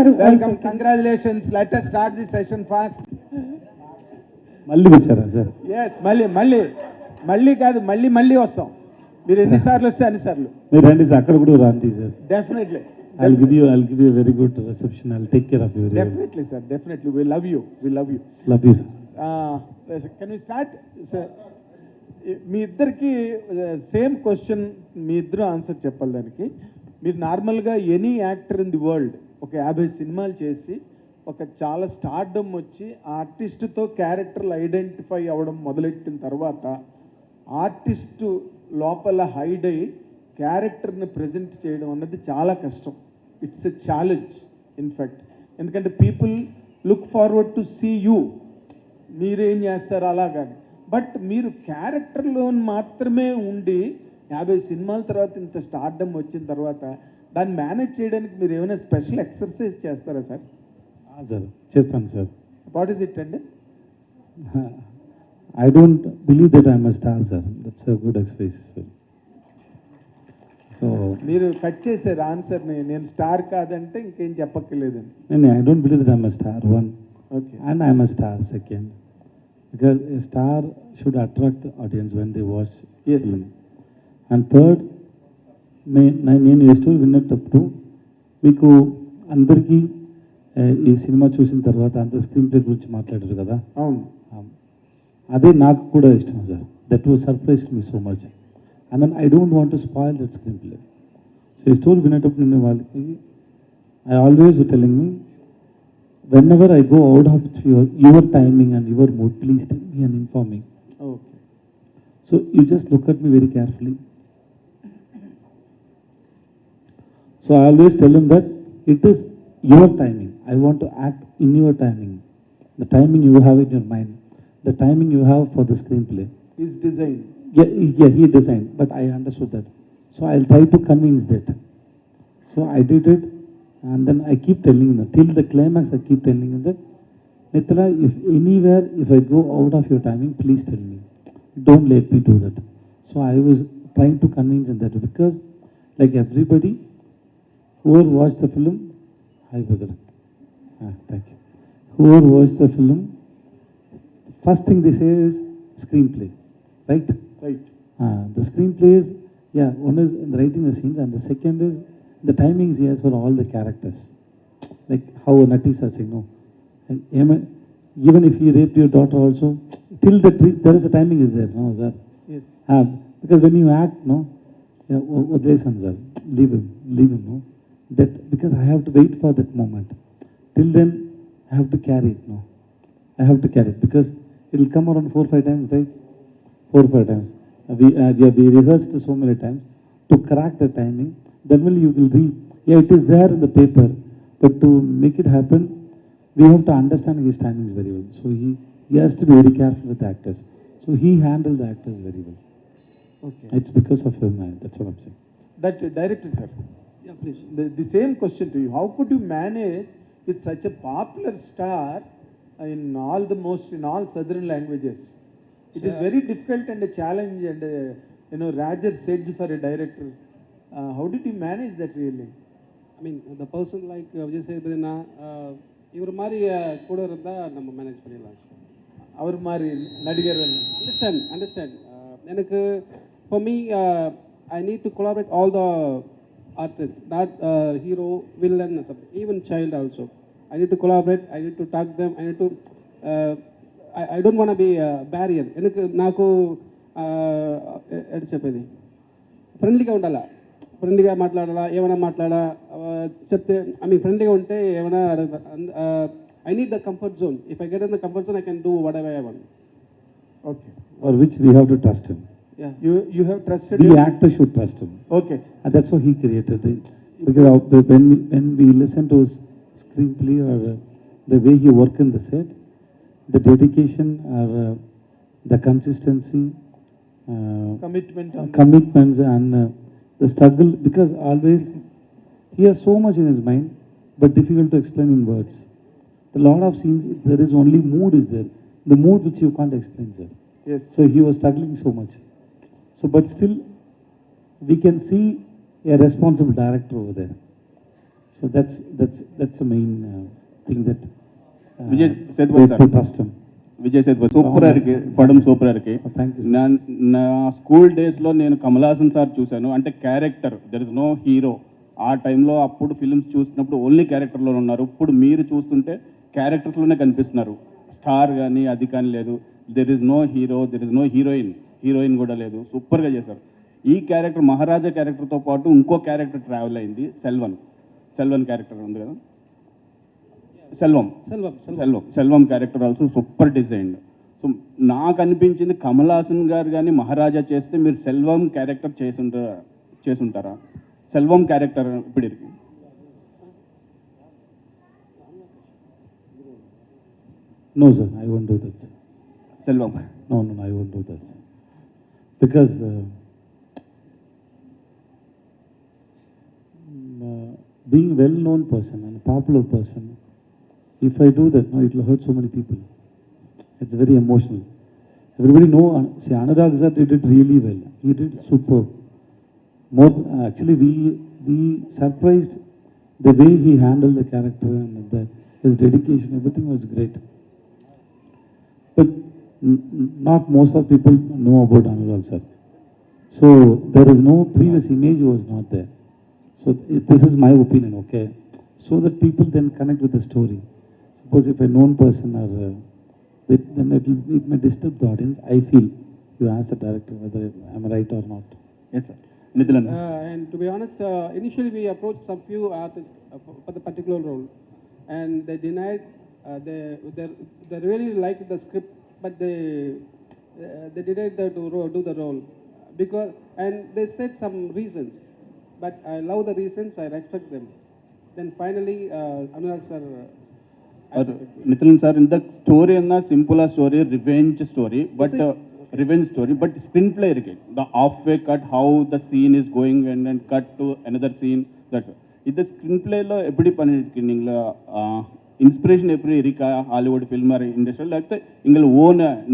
Welcome, congratulations. Let us start the session fast. మళ్ళీ వచ్చారా sir? Yes, మళ్ళీ కాదు, మళ్ళీ వస్తాం. మీరు ఎన్నిసార్లు వస్తే అన్నిసార్లు. మీరు రండి సార్, అక్కడ కూడా రండి sir. Definitely. I'll give you a very good reception. I'll take care of you. Definitely, sir. Definitely. We love you. Love you, sir. Can we start, sir? మీ ఇద్దరికి సేమ్ క్వశ్చన్, మీ ఇద్దరు ఆన్సర్ చెప్పాలి దానికి. మీరు నార్మల్గా any actor in the world ఒక 50 సినిమాలు చేసి ఒక చాలా స్టార్డమ్ వచ్చి ఆర్టిస్ట్తో క్యారెక్టర్లు ఐడెంటిఫై అవ్వడం మొదలెట్టిన తర్వాత ఆర్టిస్టు లోపల హైడ్ అయ్యి క్యారెక్టర్ని ప్రజెంట్ చేయడం అన్నది చాలా కష్టం. It's a challenge in fact. ఎందుకంటే people look forward to see you, మీరేం చేస్తారు అలాగని. బట్ మీరు క్యారెక్టర్లో మాత్రమే ఉండి 50 సినిమాల తర్వాత ఇంత స్టార్డమ్ వచ్చిన తర్వాత దాన్ని మేనేజ్ చేయడానికి మీరు ఏమైనా స్పెషల్ ఎక్సర్సైజ్ చేస్తారా సార్? సార్ చేస్తాను సార్. వాట్ ఈస్ ఇట్ అండి? I don't believe that I'm a star sir. That's a good exercise sir. So మీరు కట్ చేశారు ఆన్సర్ని, నేను స్టార్ కాదంటే ఇంకేం చెప్పక్కర్లేదండి. నేను I don't believe that I'm a star one, okay, and I'm a star second. Because a star should attract the audience when they watch Yes. film. And third, నేను ఈ story విన్నప్పుడు మీకు అందరికీ ఈ సినిమా చూసిన తర్వాత అంత స్క్రీన్ ప్లే గురించి మాట్లాడారు కదా. అవును, అదే నాకు కూడా ఇష్టం sir. That was surprise me so much. And then I don't want to spoil that screen play. So ఈ స్టోరీ వినేటప్పుడు నేను వాళ్ళకి I always telling me, whenever I go out of your timing and your mood, please tell me and inform me. Okay. So you just look at me very carefully. So I always tell him that it is your timing. I want to act in your timing. The timing you have in your mind, the timing you have for the screenplay. Is design. Yeah, he designed, but I understood that. So I'll try to convince that. So I did it. And then I keep telling him, till the climax, I keep telling him that, Mitra, if anywhere, if I go out of your timing, please tell me. Don't let me do that. So I was trying to convince him that, because like everybody, whoever watched the film, hi brother, thank you. Whoever watched the film, first thing they say is screenplay, right? Right. The screenplay is, yeah, one is writing the scenes, and the second is the timings he has for all the characters. Like how Nati is saying, no, even if he raped your daughter also, till there is a timing is there, no, sir? Yes. Because when you act, no, sir, leave him, no. That because I have to wait for that moment. Till then, I have to carry it, no. I have to carry it because it will come around 4-5 times, right? 4-5 times. We rehearsed so many times to crack the timing. Then will you will read, yeah, it is there in the paper, but to make it happen, we have to understand his timings very well. So he has to be very careful with the actors. So he handled the actors very well. Okay. It's because of him, that's what I'm saying. That director, sir. Yeah, please. The same question to you. How could you manage with such a popular star in all southern languages? It is very difficult and a challenge and Rajar said for a director. How did you manage that really? I mean, the person like Vijay Sethupathi, இவர் மாதிரி கூட இருந்தால் நம்ம manage பண்ணிடலாம். அவர் மாதிரி நடிகர். Understand. எனக்கு for me, I need to collaborate all the artists, not hero, villain, even child also. I need to collaborate. I need to talk them. I need to. I don't want to be a barrier. నాకు చెప్పేది ఫ్రెండ్లీగా ఉండాలా, ఫ్రెండ్లీగా మాట్లాడాలా, ఏమైనా చెప్తే ఫ్రెండ్లీగా ఉంటే ఏమైనా I need the comfort zone. If I get in the comfort zone, I can do what ever I want. Okay. For which we have to trust him. Yeah. You have trusted The him? actor should trust him. Okay. And that's why he created it. Because when we listen to his screenplay or the way he work in the set, the dedication or the consistency, commitments and the struggle, because always he has so much in his mind, but difficult to explain in words. A lot of scenes, there is only mood is there, the mood which you can't explain, sir. Yes. So he was struggling so much. So, but still, we can see a responsible director over there. So that's the main thing that Vijay Sethupathi we sir. trust him. Vijay Sethupathi super ఇருக்கு పడం super ఇருக்கு Thank you, sir. నా school డేస్లో నేను Kamal Haasan sir చూశాను. అంటే character, there is no hero. ఆ టైంలో అప్పుడు ఫిల్మ్స్ చూసినప్పుడు ఓన్లీ క్యారెక్టర్లో ఉన్నారు. ఇప్పుడు మీరు చూస్తుంటే క్యారెక్టర్స్లోనే కనిపిస్తున్నారు. స్టార్ కానీ అది కానీ లేదు. There is no hero, there is no heroine కూడా లేదు. సూపర్గా చేశారు. ఈ క్యారెక్టర్ మహారాజా క్యారెక్టర్తో పాటు ఇంకో క్యారెక్టర్ ట్రావెల్ అయింది, సెల్వన్ క్యారెక్టర్ ఉంది కదా, Selvam character also super designed. So నాకు అనిపించింది కమల్ హాసన్ గారు కానీ మహారాజా చేస్తే మీరు సెల్వం క్యారెక్టర్ చేసుంటారా? సెల్వం క్యారెక్టర్ ఇప్పుడు ఇருக்கு. No, sir, I won't do that. Selvam No, I won't do that. Because being a well-known person and a popular person, if I do that, no, it will hurt so many people. It's very emotional. Everybody know, see, Anurag sir did it really well. He did superb. Actually, we surprised the way he handled the character and his dedication. Everything was great. But not most of people know about Anurag sir. So there is no previous image was not there. So this is my opinion, okay? So that people then connect with the story. Suppose if a known person or then it may disturb the audience. I feel you ask the director whether I'm right or not. Yes sir. Nithin అన్న. And to be honest, initially we approached some few artists for the particular role, and they denied. They really liked the script, but they denied to do the role because, and they said some reasons, but I love the reasons. I respect them. Then finally, Anurag sir. Nitin sir, ఇంత story అన్న simple story, revenge story, but screenplay இருக்கு. The of way cut how the scene is going and cut to another scene. That's இது ஸ்க்ரீன் பிளேல எப்படி பண்ணிருக்கு? Inspiration எப்படி இருக்கா ஹாலிவுட் ஃபில்ம் இண்டஸ்ட்ரியில்? లేకపోతే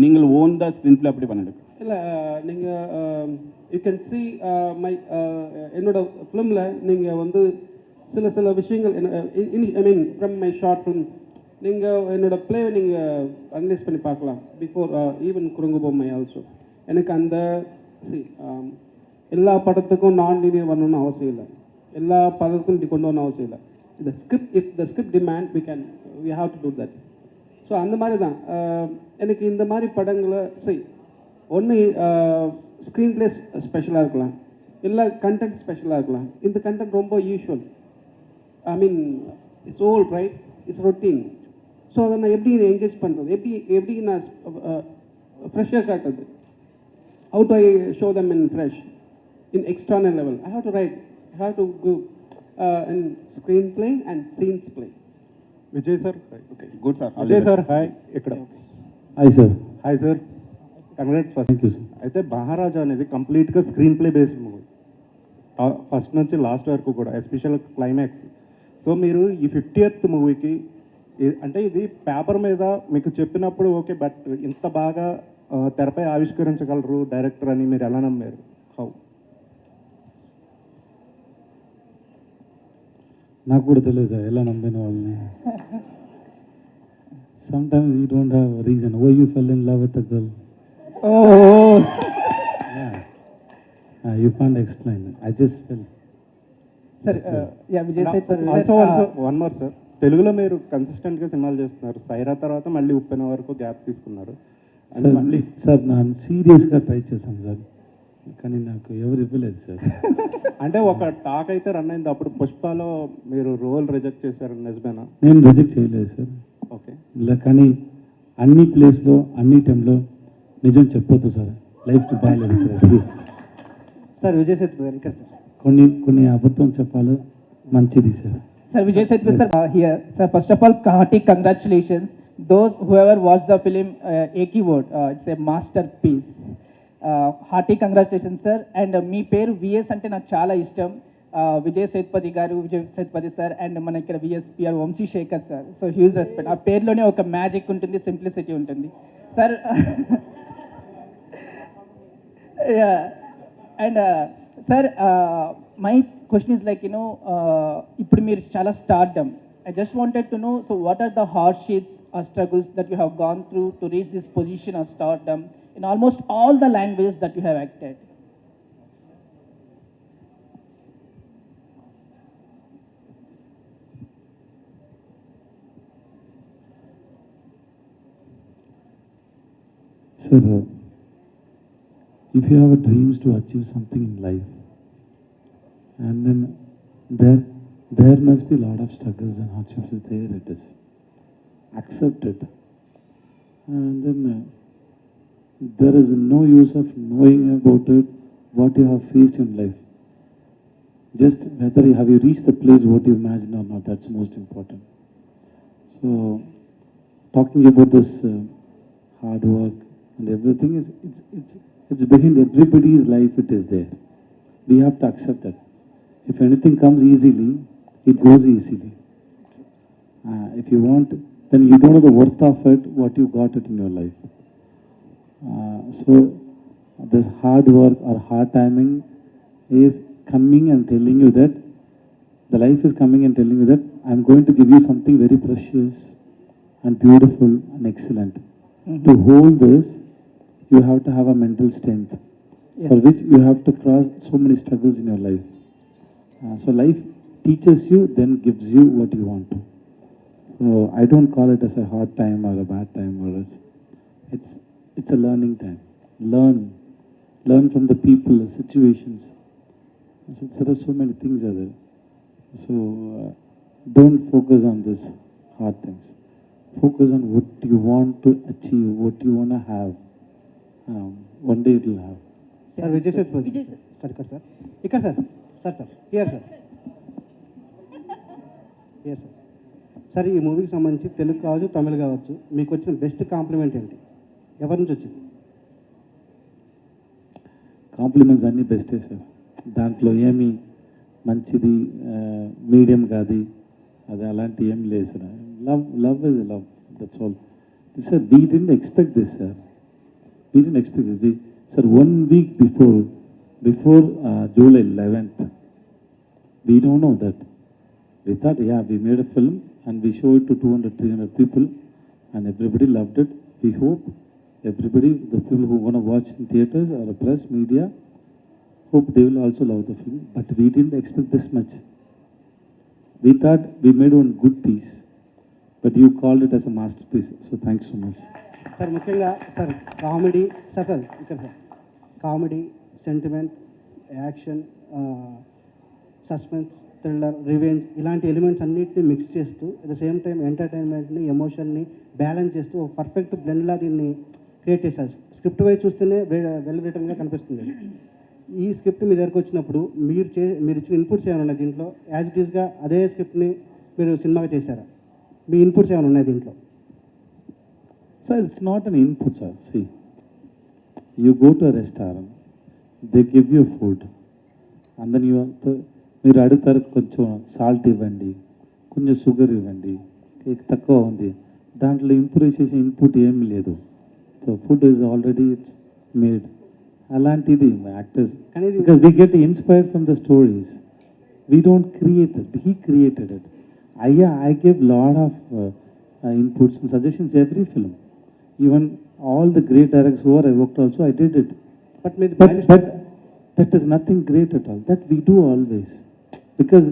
நீங்கள் ஓன் த ஸ்க்ரீன் பிளே அப்படி பண்ணிருக்கு? இல்லை, நீங்கள் யூ கேன் சி மை என்னோட ஃபிலிமில் நீங்கள் வந்து சில விஷயங்கள் I mean from my short film நீங்கள் என்னோட பிளே நீங்கள் அனலைஸ் பண்ணி பார்க்கலாம். பிஃபோர் ஈவன் குறுங்கு பொம்மை ஆல்சோ எனக்கு அந்த எல்லா படத்துக்கும் நான் லீனியர் வரணும்னு அவசியம் இல்லை, எல்லா படத்துக்கும் இப்படி கொண்டு வரணும் அவசியம் இல்லை. இந்த script, if the script demand we have to do that. So அந்த மாதிரி தான் எனக்கு இந்த மாதிரி படங்களை ஒன்று ஸ்க்ரீன் பிளே ஸ்பெஷலாக இருக்கலாம், இல்லை கண்டென்ட் ஸ்பெஷலாக இருக்கலாம். இந்த கண்டென்ட் ரொம்ப usual, I mean it's old right, it's routine. So அதை நான் எப்படி என்கேஜ் பண்ணுறது, எப்படி நான் ஃப்ரெஷ்ஷாக காட்டுறது, how do I show them in fresh, in external level? I have to write, I have to go in screenplay and scenes play. Vijay sir. Okay, good sir. Vijay sir hi. ఇక్కడ Hi, sir. Hi sir, congrats first. Thank you, sir. అయితే మహారాజా అనేది కంప్లీట్గా screen play based movie, first నుంచి last వరకు కూడా, special climax. So మీరు ఈ 50th మూవీకి అంటే ఇది పేపర్ మీద మీకు చెప్పినప్పుడు ఓకే, బట్ ఇంత బాగా తెరపై ఆవిష్కరించగలరు డైరెక్టర్ అని మీరు ఎలా నమ్మారు? హౌ? నాకు కూడా తెలియదు సార్ ఎలా నమ్మిన వాళ్ళని. Sometimes you don't have a reason why you fell in love with a girl. Oh. Yeah. You can't explain. I just fell. Sir, yeah, Vijay said, sir. Also one more sir, తెలుగులో మీరు కన్సిస్టెంట్గా సినిమాలు చేస్తున్నారు. సైరా తర్వాత మళ్ళీ ఉప్పెన వరకు gap తీసుకున్నారు. అది మళ్ళీ సార్ నేను సీరియస్గా ట్రై చేశాను సార్, కానీ నాకు ఎవరు ఇవ్వలేదు సార్. అంటే ఒక టాక్ అయితే రన్ అయింది, అప్పుడు పుష్పలో మీరు రోల్ రిజెక్ట్ చేశారు, నిజమేనా? నేను రిజెక్ట్ చేయలేదు సార్. ఓకే. కానీ అన్ని ప్లేస్లో అన్ని టైంలో నిజం చెప్పొద్దు సార్, లైఫ్ బాగాలేదు sir. Sir, Vijay Sethupathi, sir. కొన్ని అబద్ధం చెప్పాలి, మంచిది sir. Sir, Vijay Sethupathi, sir, here. Sir, first of all, hearty congratulations. Those whoever watched the film, A keyword, it's a masterpiece. Hearty congratulations, sir. And మీ పేరు VS అంటే నాకు చాలా ఇష్టం. విజయ్ సేతుపతి గారు, విజయ్ సేతుపతి సార్, అండ్ మన ఇక్కడ VSPR Vamsisekhar sir. So huge respect. ఆ పేరులోనే ఒక మ్యాజిక్ ఉంటుంది, సింప్లిసిటీ ఉంటుంది sir. And sir, question is like, ఇప్పుడు మీరు చాలా stardom. I just wanted to know, so what are the hardships or struggles that you have gone through to reach this position of stardom in almost all the languages that you have acted? Sir, if you have a dreams to achieve something in life, and then there must be a lot of struggles and hardships is there. It is accept it, and then there is no use of knowing about it what you have faced in life. Just whether you have reached the place what you imagine or not, that's most important. So talking about this hard work and everything is it's behind everybody's life. It is there. We have to accept that. If anything comes easily, it goes easily. If you want, then you don't know the worth of it, what you got it in your life. So this hard work or hard timing is coming and telling you that the life is coming and telling you that I'm going to give you something very precious and beautiful and excellent. To hold this, you have to have a mental strength, for which you have to cross so many struggles in your life. So life teaches you, then gives you what you want to. So I don't call it as a hard time or a bad time, or it's a learning time. Learn from the people, the situations. So there are so many things are there. So don't focus on this hard things. Focus on what you want to achieve, what you want to have. One day it will have. Sir Vijay Sethupathi sir ఇక్కడ sir here sir sir ఈ మూవీకి సంబంధించి తెలుగు కావచ్చు తమిళ కావచ్చు మీకు వచ్చిన best compliment ఏంటి, ఎవరి నుంచి వచ్చింది? కాంప్లిమెంట్స్ అన్నీ బెస్టే సార్. దాంట్లో ఏమి మంచిది మీడియం కాదు అది అలాంటి ఏం లేదు sir. Love is love, that's all. Sir we didn't expect this sir. We didn't expect this. Sir, 1 week before July 11th, we don't know that. We thought, yeah, we made a film and we showed it to 200, 300 people and everybody loved it. We hope everybody, the people who want to watch in theaters or the press, media, hope they will also love the film. But we didn't expect this much. We thought we made one good piece, but you called it as a masterpiece. So thanks so much. Sir ముఖ్యంగా sir comedy sir ఇక్కడ sir comedy, sentiment, action, suspense, thriller, revenge ఇలాంటి elements అన్నిటిని mix చేస్తూ at the same time ఎంటర్టైన్మెంట్ని, ఎమోషన్ని balance చేస్తూ ఒక perfect బ్లెండ్లా దీన్ని క్రియేట్ చేశారు. స్క్రిప్ట్ వైజ్ చూస్తేనే వెల్ రిటర్న్గా కనిపిస్తుంది. ఈ స్క్రిప్ట్ మీ దగ్గరకు వచ్చినప్పుడు మీరు ఇచ్చిన ఇన్పుట్స్ ఏమైనా ఉన్నాయి దీంట్లో? యాజ్ ఇట్ ఈస్గా అదే స్క్రిప్ట్ని మీరు సినిమాగా చేశారా? మీ ఇన్పుట్స్ ఏమైనా ఉన్నాయి దీంట్లో? Sir, it's not an input, sir. See, you go to a restaurant, they give you food, and then మీరు అడుగుతారు కొంచెం సాల్ట్ ఇవ్వండి, కొంచెం షుగర్ ఇవ్వండి, తక్కువ ఉంది. దాంట్లో ఇంప్రూవ్ చేసే ఇన్పుట్ ఏమి లేదు. So food is already it's made. అలాంటిది actors, because we get inspired from the stories. We don't create it, he created it. I gave lot of inputs and suggestions every film. Even all the great directors who I worked also, I did it. But that is nothing great at all. That we do always. Because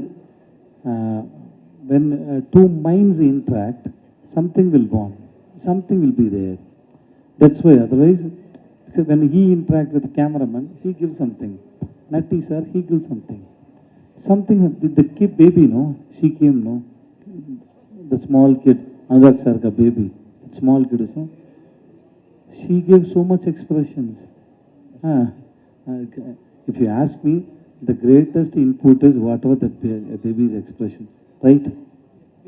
when two minds interact, something will bond. Something will be there. That's why. Otherwise, because when he interacts with the cameraman, he gives something. Natti sir, he gives something. Something, the kid baby, no? She came, no? The small kid, Anurag sir ka baby. Small kid, so she gave so much expressions. If you ask me, the greatest input is whatever that baby's expression, right?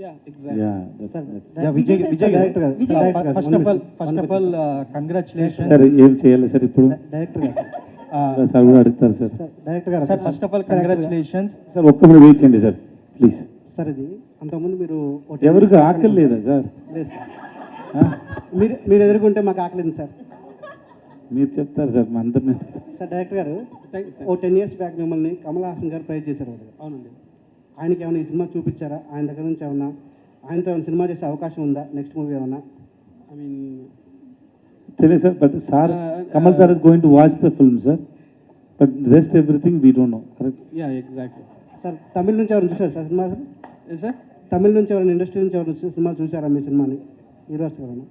Yeah, exactly. Yeah, that's it. Yeah, Vijay director గారు first of all congratulation sir ఏం చేయాలి sir ఇప్పుడు? Director గారు sir కూడా అడుగుతారు sir. Director గారు sir first of all congratulations sir ఒక్క మీరు వెయిట్ చేయండి సార్ ప్లీజ్. సార్ ఇది అంతకుముందు మీరు ఎవరికి ఆకలి లేదా సార్? లేదు సార్, మీరు ఎదుర్కొంటే మాకు ఆకలేదు సార్. మీరు చెప్తారు సార్ మా అందరినీ. సార్ డైరెక్టర్ గారు Thank you. Oh 10 years back మిమ్మల్ని కమల్ హాసన్ గారు ప్రైజ్ చేశారు కదా, అవునండి. ఆయనకి ఏమైనా ఈ సినిమా చూపించారా? ఆయన దగ్గర నుంచి ఏమన్నా ఆయనతో ఏమైనా సినిమా చేసే అవకాశం ఉందా? నెక్స్ట్ మూవీ ఏమన్నా? I mean, తెలియదు sir, but sir Kamal sir is going to watch the film sir, but rest everything we don't know. Correct. yeah, exactly. Sir Tamil నుంచి ఎవరైనా చూసారు సార్ సినిమా? Yes, sir. తమిళ నుంచి ఎవరైనా ఇండస్ట్రీ నుంచి ఎవరైనా సినిమా చూసారా మీ సినిమాని? హీరోస్ ఎవరైనా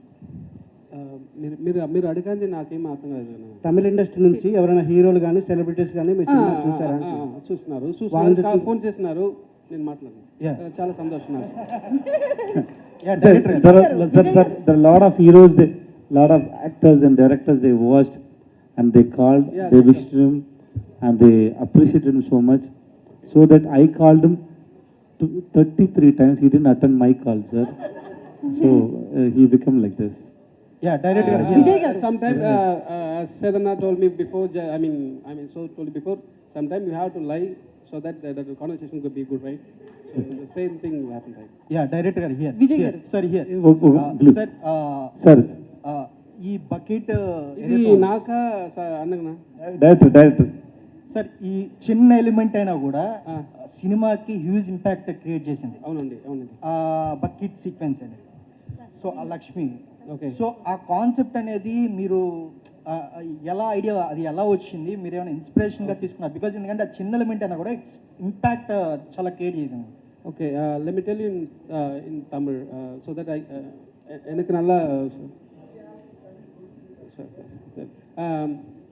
మీరు అడగండి, నాకేం అర్థం కాదు. తమిళ ఇండస్ట్రీ నుంచి ఎవరైనా హీరోలు కానీ సెలబ్రిటీస్ కానీ మీ సినిమా చూసారా? చూస్తున్నారు, వాళ్ళని ఫోన్ చేస్తున్నారు, నేను మాట్లాడాను. Yeah. చాలా సంతోషం నాకు. Yeah, Sir, director. there are a lot of heroes, lot of actors and directors they watched and they called, Yeah, they that's wished him and they appreciated him so much. So that I called him 33 times. He didn't attend my call, sir. So he became like this. Yeah, director. Sometime, as Sedana told me before, told before, sometime you have to lie so that the conversation could be good, right? So the same thing will happen, right? Yeah, director గారు here. Vijay Here. గారు. Sir, here. Please. Sir, Sir, ఈ bucket ఇది నాకా అన్నగనా? director. Sir ఈ చిన్న element అయినా కూడా Ah. సినిమాకి హ్యూజ్ ఇంపాక్ట్ క్రియేట్ చేసింది. అవునండి. ఆ బకెట్ సీక్వెన్స్ అనేది. సో ఆ లక్ష్మి, Okay. సో ఆ కాన్సెప్ట్ అనేది మీరు ఎలా ఐడియా, అది ఎలా వచ్చింది, మీరు ఏమైనా ఇన్స్పిరేషన్గా తీసుకున్నారు? బికాజ్ ఎందుకంటే ఆ చిన్న ఎలిమెంట్ అయినా కూడా ఇంపాక్ట్ చాలా క్రియేట్ చేసింది. Okay, let me tell you in Tamil, so that எனக்கு நல்லா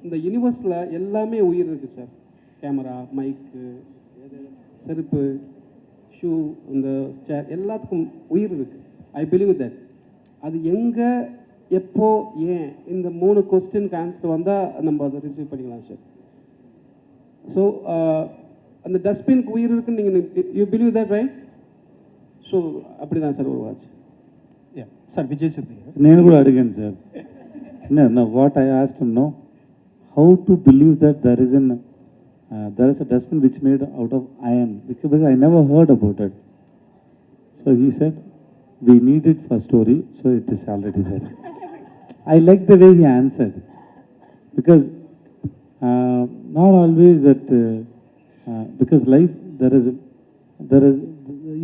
இந்த யூனிவர்ஸில் எல்லாமே உயிர் இருக்குது சார். கேமரா, மைக்கு, செருப்பு, ஷூ, இந்த சேர் எல்லாத்துக்கும் உயிர் இருக்குது. I believe that. அது எங்கே, எப்போ, ஏன், இந்த 3 கொஸ்டினுக்கு ஆன்சர் வந்தால் நம்ம அதை ரிசீவ் பண்ணிக்கலாம் சார். ஸோ அந்த டஸ்ட்பினுக்கு உயிர் இருக்குன்னு நீங்கள் you believe that, right? So அப்படி தான் சார் ஒரு வாட்ச். సార్ విజయ్ సేతుపతి గారు. నేను కూడా అడిగాను sir. No, what I asked him, no, how to believe that there is a dustbin which made out of iron, because I never heard about it. So he said, we need it for story, so it is already there. I like the way he answered, because not always that, because life, there is,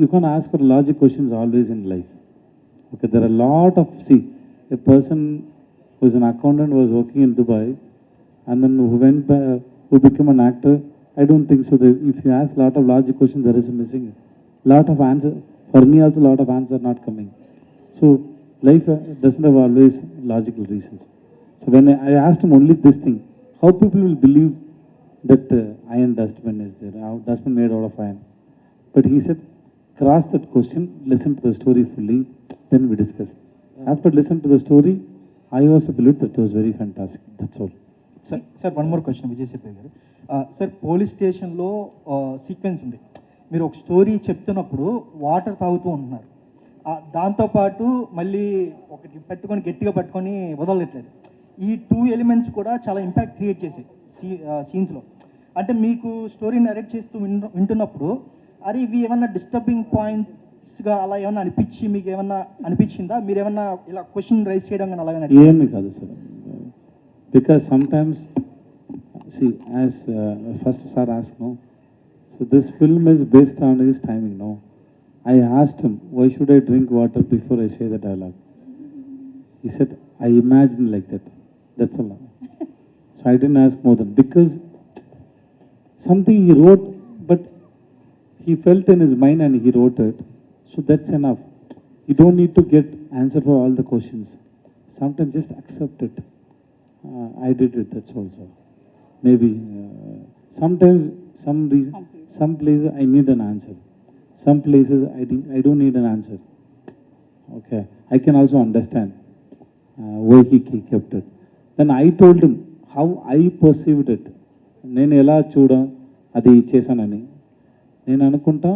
you can ask for logic questions always in life. Okay, there are a lot of, see, a person who is an accountant was working in Dubai and then who became an actor. I don't think so. If you ask a lot of logic questions, there is a missing. Lot of answer. For me also, lot of answer not coming. So life doesn't have always logical reasons. So when I asked him only this thing, how people will believe that iron dustbin is there, how dustbin made out of iron. But he said, cross that question, listen to the story fully, then we discuss. After listening to the story, I also believe that it was very fantastic. That's all. Sir one more question Vijay Sethupathi గారు. Sir police స్టేషన్లో sequence ఉంది. మీరు ఒక story చెప్తున్నప్పుడు water తాగుతూ ఉంటున్నారు. దాంతోపాటు మళ్ళీ ఒకటి పట్టుకొని గట్టిగా పట్టుకొని వదలట్లేదు. ఈ 2 ఎలిమెంట్స్ కూడా చాలా ఇంపాక్ట్ క్రియేట్ చేసాయి సీన్స్లో. అంటే మీకు స్టోరీ నరేట్ చేస్తూ వింటున్నప్పుడు అరే ఇవి ఏమన్నా డిస్టర్బింగ్ పాయింట్స్గా అలా ఏమన్నా మీకు ఏమన్నా అనిపించిందా? మీరు ఏమన్నా ఇలా క్వశ్చన్ రైజ్ చేయడం కానీ అలా ఏమీ కాదు sir. Because sometimes, see, as first sir asked, no, so this film is based on his timing, no. I asked him, why should I drink water before I say the dialogue? He said, I imagined like that. That's all. So I didn't ask more than, because something he wrote, but he felt in his mind and he wrote it. So that's enough. You don't need to get answer for all the questions. Sometimes just accept it. I did it, that's also. Maybe sometimes some places I need an answer. Some places I don't need an answer. Okay, I can also understand why he kept it. Then I told him how I perceived it. నేను ఎలా అది చేశానని నేను అనుకుంటా.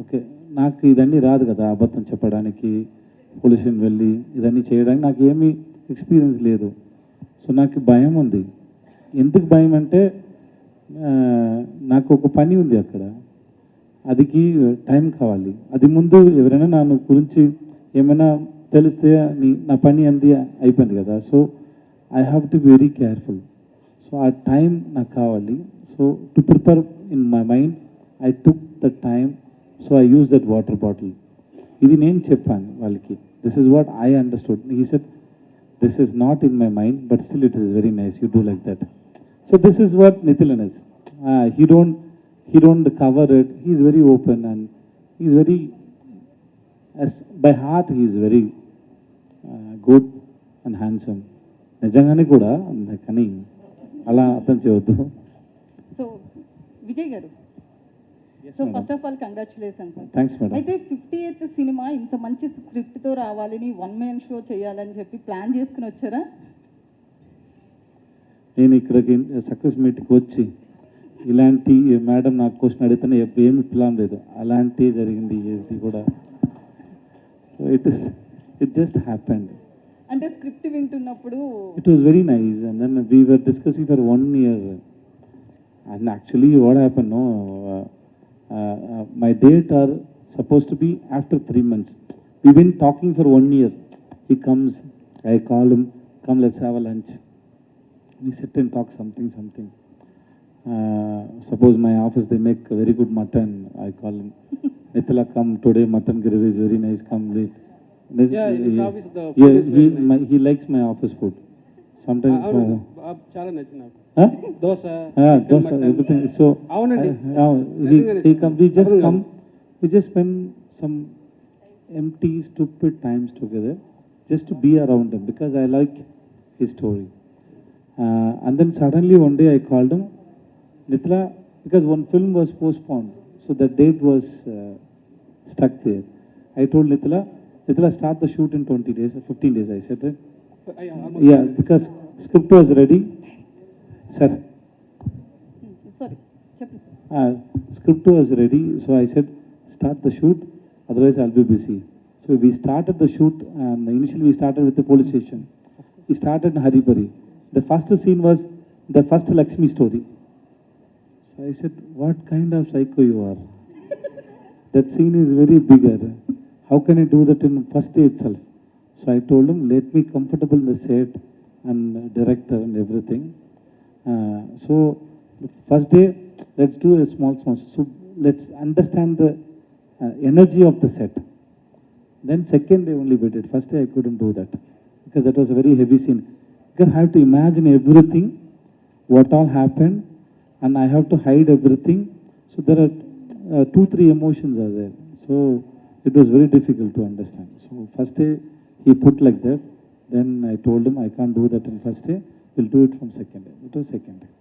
Okay, నాకు ఇదన్నీ రాదు కదా, అబద్ధం చెప్పడానికి, పొల్యూషన్ వెళ్ళి ఇదన్నీ చేయడానికి నాకు ఏమీ ఎక్స్పీరియన్స్ లేదు. సో నాకు భయం ఉంది. ఎందుకు భయం అంటే నాకు ఒక పని ఉంది అక్కడ, అదికి టైం కావాలి. అది ముందు ఎవరైనా నా గురించి ఏమైనా తెలిస్తే నా పని అంది అయిపోయింది కదా. So I have to be very careful. So at time నాకు కావాలి. So to prepare in my mind, I took the time. So I used that water bottle. ఇది నేను చెప్పాను వాళ్ళకి. This is what I understood. He said, this is not in my mind, but still it is very nice. You do like that. So this is what Nithilan is. He don't cover it. He is very open and he is very, as by heart he is very good and handsome. నిజంగానే కూడా కానీ అలా అర్థం చేయవద్దు. So Vijay గారు, so first of all congratulations. Thanks madam. అయితే 58th cinema ఇంత మంచి స్క్రిప్ట్తో రావాలని, వన్ మ్యాన్ షో చేయాలని చెప్పి ప్లాన్ చేసుకుని వచ్చారా? నేను ఇక్కడికి సక్సెస్ మీట్కి వచ్చి ఇలాంటి మేడం నాకు క్వశ్చన్ అడిగితేనే ఏమి ప్లాన్ లేదు, అలాంటి జరిగింది ఇది కూడా. So it just happened. అంటే స్క్రిప్ట్ వింటున్నప్పుడు it was very nice and then we were discussing for 1 year and actually what happen no my date are supposed to be after 3 months. We've been talking for 1 year. He comes, I call him, come let's have a lunch. We sit and talk something. Suppose my office they make very good mutton, I call him, Nithala come today, mutton gravy is very nice, come late. Yeah, in his office the food is very nice. he likes my office food. Sometimes చాలా నచ్చింది నాకు. huh? Dosa, Dosa, everything. So అవునండి. he come. We just come. We just spend some empty, stupid times together, just to be around him because I like his story. And then suddenly one day I called him, Nithala, because one film was postponed, so the date was stuck there. I told Nithala, start the shoot in 20 days, 15 days. I said, right? Yeah, because script was ready. Sir, sorry చెప్పండి. script was ready, so I said, start the shoot, otherwise I'll be busy. So we started the shoot, and initially we started with the police station. We started in Haribari. The first scene was the first Lakshmi story. So I said, what kind of psycho you are? That scene is very bigger. How can I do that in first day itself? So I told him, let me comfortable in the set and director and everything. So the first day, let's do a small. So let's understand the energy of the set. Then second day only we did. First day I couldn't do that because that was a very heavy scene. Because I have to imagine everything, what all happened, and I have to hide everything. So there are 2-3 emotions are there. So it was very difficult to understand. So first day he put like that. Then I told him I can't do that in first day. We'll do it from second day. It was second day.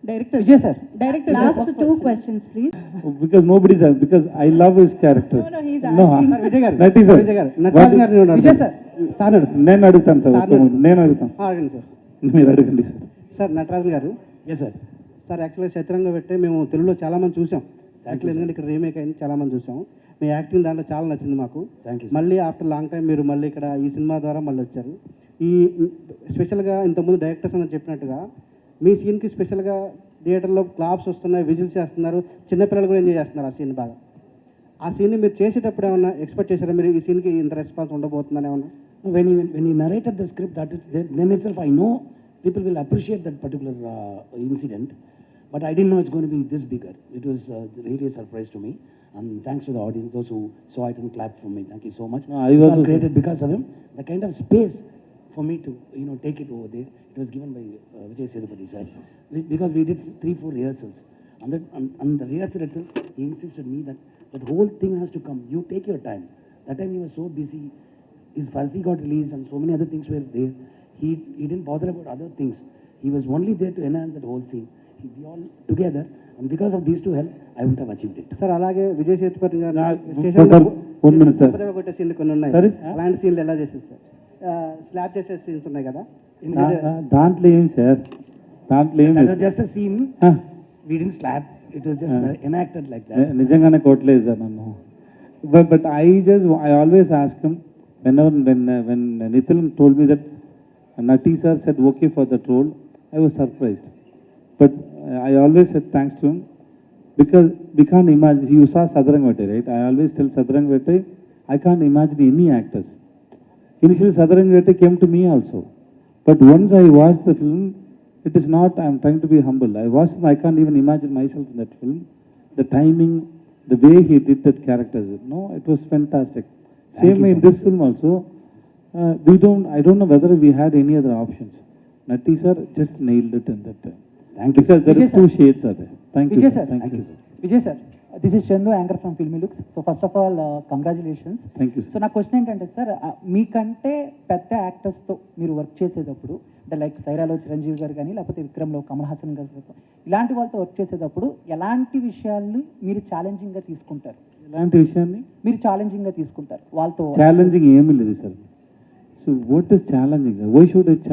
Director Vijay sir, director Last 2 questions, please. Because nobody's because I love his character. No, he's No, asking. Vijay గారు, that is all. Vijay గారు, నటరాజన్ గారిని ఉన్నాడు. Vijay sir, sir అడుగు. నేను అడుగుతాను sir. Sir నేను అడుగుతాను. అడగండి సార్. మీరు అడగండి సార్. సార్ నటరాజన్ గారు, సార్. సార్ యాక్చువల్గా చతురంగ పెట్టే మేము తెలుగులో చాలా మంది చూసాం. యాక్చువల్లీ ఎందుకంటే ఇక్కడ రీమేక్ అయింది, చాలా మంది చూసాం. మీ యాక్టింగ్ దాంట్లో చాలా నచ్చింది మాకు. మళ్ళీ ఆఫ్టర్ లాంగ్ టైం మీరు మళ్ళీ ఇక్కడ ఈ సినిమా ద్వారా మళ్ళీ వచ్చారు. ఈ స్పెషల్గా ఇంతకుముందు డైరెక్టర్స్ అని చెప్పినట్టుగా మీ సీన్కి స్పెషల్గా థియేటర్లో క్లాప్స్ వస్తున్నాయి, విజిల్స్ చేస్తున్నారు, చిన్నపిల్లలు కూడా ఎంజాయ్ చేస్తున్నారు ఆ సీన్ బాగా. ఆ సీన్ని మీరు చేసేటప్పుడు ఏమన్నా ఎక్స్పెక్ట్ చేశారా మీరు ఈ సీన్కి ఇంత రెస్పాన్స్ ఉండబోతుందని ఏమన్నా? When he narrated the script, that is then itself I know people will appreciate that particular incident, but I didn't know it's going to be this bigger. It was really a surprise to me, and thanks to the audience, those who saw it and clapped for me. Thank you so much. I It also was created because of him. The kind of space for me to take it over there, it was given by Vijay Sethupathi sir, because we did 3-4 rehearsals. And the rehearsal itself, he insisted me that whole thing has to come. You take your time. That time he was so busy. His Farsi got released and so many other things were there. He didn't bother about other things. He was only there to enhance that whole scene. We all together, and because of these two help, I wouldn't have achieved it. Sir అలాగే విజయ్ సేతుపతి గారు one minute, sir. కొట్టే సీన్లు కొన్ని ఉన్నాయి. Sorry? అలాంటి సీన్లు ఎలా చేసేది సార్? స్లాబ్ చేసే సీన్స్ ఉన్నాయి కదా. దాంట్లో ఏం సార్, దాంట్లో ఏం That was just a scene. We didn't slap. It was just enacted like that. నిజంగానే కొట్టలేదు సార్ నన్ను. But I always ask him when Nithilan told me that Nati sir said okay for that role, I was surprised. But I always said thanks to him because we can't imagine. You saw Sadarangvete, right? I always tell Sadarangvete, I can't imagine any actors. Initially Sadarangvete came to me also. But once I watched the film, it is not, I'm trying to be humble. I watched him, I can't even imagine myself in that film. The timing, the way he did that character, no, it was fantastic. Same way in this film also, I don't know whether we had any other options. Natti sir just nailed it in that time. Thank you, Because there Vijay is two shades are there. Thank you. Vijay sir. sir. Thank Thank you. you, sir. Vijay sir, this is Chandu, anchor from Filmy Looks. So first of all, congratulations. Thank you, so sir. నా question ఏంటంటే sir, మీకంటే పెద్ద యాక్టర్స్తో మీరు work చేసేటప్పుడు, అంటే like సైరాలో Chiranjeevi గారు కానీ, లేకపోతే విక్రమ్లో కమల్ హాసన్ గారితో, ఇలాంటి వాళ్ళతో వర్క్ చేసేటప్పుడు ఎలాంటి విషయాల్ని మీరు ఛాలెంజింగ్గా తీసుకుంటారు? ఎలాంటి విషయాన్ని మీరు ఛాలెంజింగ్గా తీసుకుంటారు వాళ్ళతో? ఛాలెంజింగ్ ఏమీ లేదు sir. So what is challenging sir? Why should it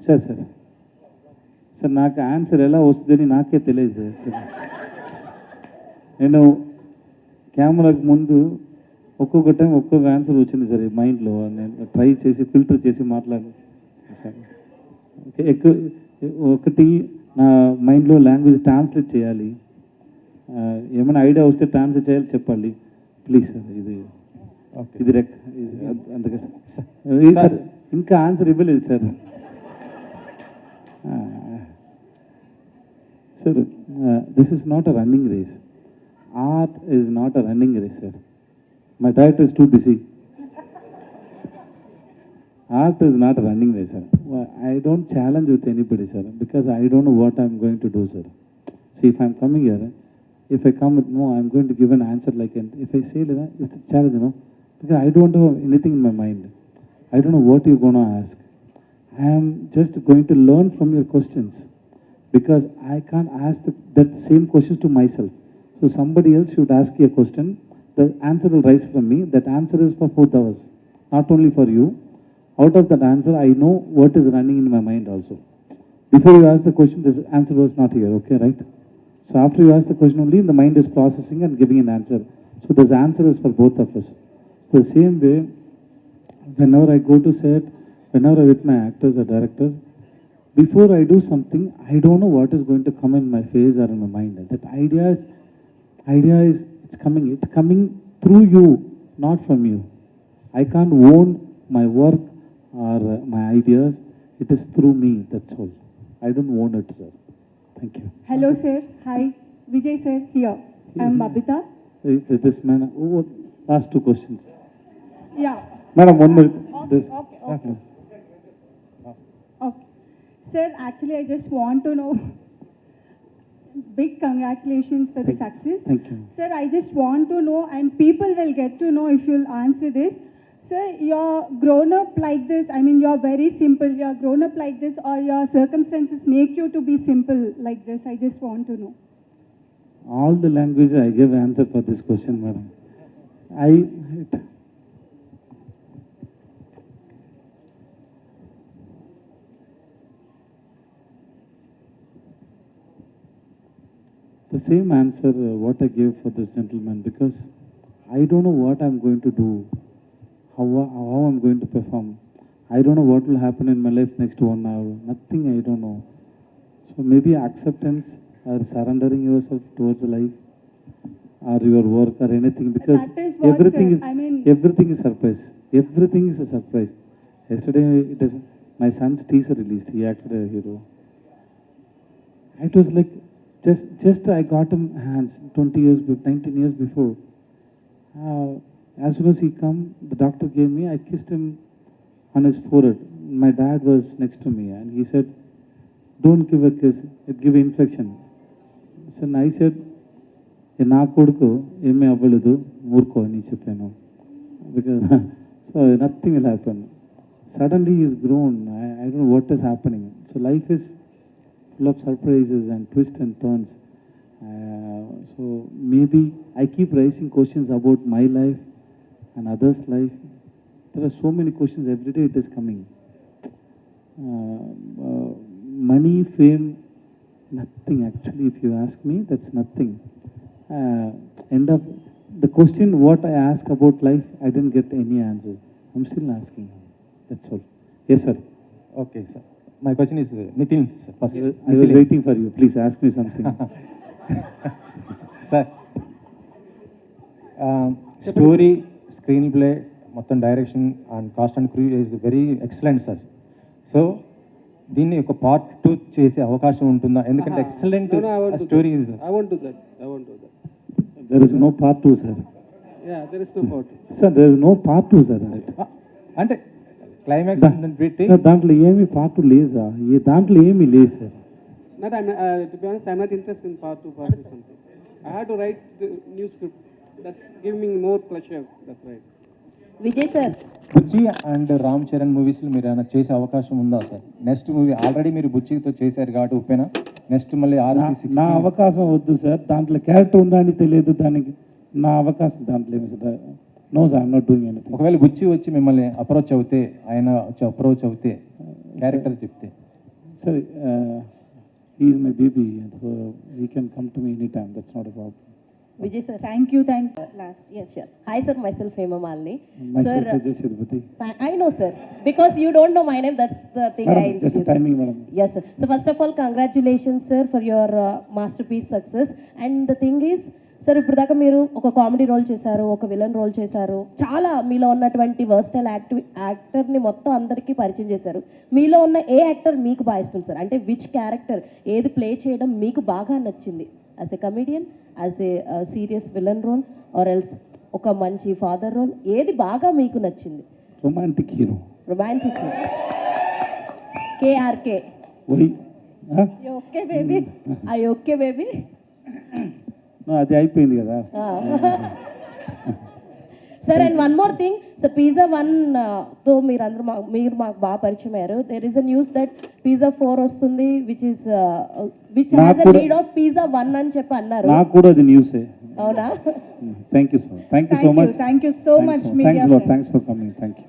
sir sir నాకు ఆన్సర్ ఎలా వస్తుందని నాకే తెలియదు సార్. నేను కెమెరాకి ముందు ఒక్కొక్క టైం ఒక్కొక్క ఆన్సర్ వచ్చింది సార్ ఈ మైండ్లో. నేను ట్రై చేసి ఫిల్టర్ చేసి మాట్లాడాను సార్. ఎక్కువ ఒకటి నా మైండ్లో లాంగ్వేజ్ ట్రాన్స్లేట్ చేయాలి. ఏమైనా ఐడియా వస్తే ట్రాన్స్లేట్ చేయాలి, చెప్పాలి ప్లీజ్ సార్. ఇది అందుకే సార్ ఇంకా ఆన్సర్ ఇవ్వలేదు sir. Sir this is not a running race. Art is not a running race, sir. My director is too busy. Art is not a running race, sir. I don't challenge with anybody, sir, because I don't know what I'm going to do, sir. See, if I'm coming here, if I come with no, I'm going to give an answer like, if I say like that, it's a challenge, you know, because I don't have anything in my mind. I don't know what you're going to ask. I am just going to learn from your questions, because I can't ask that same questions to myself. So somebody else should ask you a question, the answer will rise from me. That answer is for 4 hours, not only for you. Out of that answer, I know what is running in my mind also. Before you ask the question, this answer was not here, okay, right? So after you ask the question only, the mind is processing and giving an answer. So this answer is for both of us. So the same way, whenever I go to set, whenever I with my actors or directors, before I do something, I don't know what is going to come in my face or in my mind. That idea is it's coming through you, not from you. I can't own my work or my ideas. It is through me, that's all. I don't own it, sir. Thank you. Hello, sir. Hi. Vijay, sir, here. I'm Babita. This man, last 2 questions. Yeah. Madam, 1 minute. Okay. Sir, actually, I just want to know, big congratulations for the success. Thank you. Sir, I just want to know, and people will get to know if you'll answer this. Sir, you're grown up like this. I mean, you're very simple. You're grown up like this, or your circumstances make you to be simple like this. I just want to know. All the language I give answer for this question, madam. The same answer what I gave for this gentleman, because I don't know what I'm going to do, how I'm going to perform. I don't know what will happen in my life next 1 hour. Nothing, I don't know. So maybe acceptance or surrendering yourself towards life or your work or anything, because That is what, everything sir, I mean- everything is surprise. Everything is a surprise. Yesterday, my son's teaser released. He acted a hero. It was like just I got him hands 19 years before. As soon as he come, the doctor gave me. I kissed him on his forehead. My dad was next to me, and he said, "Don't give a kiss. It give infection." So I said, "Na koduku emme avvaladu moorko ani cheppanu." Because so nothing will happen. Suddenly he's grown. I don't know what is happening. So life is full of surprises and twists and turns. So maybe I keep raising questions about my life and others' life. There are so many questions every day. It is coming. Money, fame, nothing actually. If you ask me, that's nothing. End of the question what I ask about life, I didn't get any answers. I'm still asking. That's all. Yes, sir. Okay sir, my question is Nitin first. I was waiting for you. Please ask me something. Sir, story, screenplay, మొత్తం direction and cast and crew is very excellent sir. So దీన్ని ఒక part 2 చేసే అవకాశం ఉంటుందా? ఎందుకంటే excellent No, no, I won't do story that. I won't do that. I won't do that. There is no part 2, sir. Yeah, there is no part. Sir, there is no part 2, sir. అంటే climax పెట్టి Sir, దాంట్లో ఏమి part 2 లేదా? దాంట్లో ఏమీ లేదు, sir. Not, to be honest, I'm not interested in part 2, part 3 something. I had to write the new script. That's giving me more pleasure. That's right. Vijay sir, Bujji and Ram Charan మూవీస్లో మీరు ఏమైనా చేసే అవకాశం ఉందా సార్? నెక్స్ట్ మూవీ ఆల్రెడీ మీరు బుజ్జితో చేశారు కాబట్టి ఉప్పేనా, next మళ్ళీ నా అవకాశం వద్దు సార్. దాంట్లో క్యారెక్టర్ ఉందా అని తెలియదు. దానికి నా అవకాశం దాంట్లో ఏమి sir? No sir, I'm not doing anything. ఒకవేళ బుజ్జి వచ్చి మిమ్మల్ని అప్రోచ్ అవుతే, ఆయన వచ్చి అప్రోచ్ అవుతే క్యారెక్టర్ చెప్తే sir, he is my baby, and so he can come to me anytime. That's not a problem. Vijay sir. Thank you. Last, yes, sir. Hi, sir. Myself, Hema Malini. Myself, Sir, Vijay Sethupathi. I know, sir. Because you don't know my name, that's the thing I Madam, just the introduced. timing, madam. Yes, sir. So first of all, congratulations, sir, for your masterpiece success. And the thing is, sir ఇప్పుడు దాకా మీరు ఒక comedy role చేశారు, ఒక villain role చేశారు, చాలా మీలో ఉన్నటువంటి వర్స్టైల్ యాక్టర్ని మొత్తం అందరికీ పరిచయం చేశారు. మీలో ఉన్న ఏ యాక్టర్ మీకు బాగా ఇష్టం సార్? అంటే విచ్ క్యారెక్టర్ ఏది ప్లే చేయడం మీకు బాగా నచ్చింది? As a comedian, as a serious villain role, or else ఒక మంచి ఫాదర్ రోల్, ఏది బాగా మీకు నచ్చింది? Romantic hero. Romantic KRK. Why? Huh? Okay, baby. I okay baby. No, అది అయిపోయింది కదా. Sir, and one more thing sir, pizza 1 తో మీరు మాకు బాగా పరిచయం అయ్యారు. There is a news that pizza 4 వస్తుంది, which has a lead of pizza 1 అని చెప్పి అన్నారు. నాకు కూడా అది న్యూసే. అవునా? Thank you, sir. Thank you so much. Thank you so much, media Thanks a lot. friends. Thanks for coming. Thank you.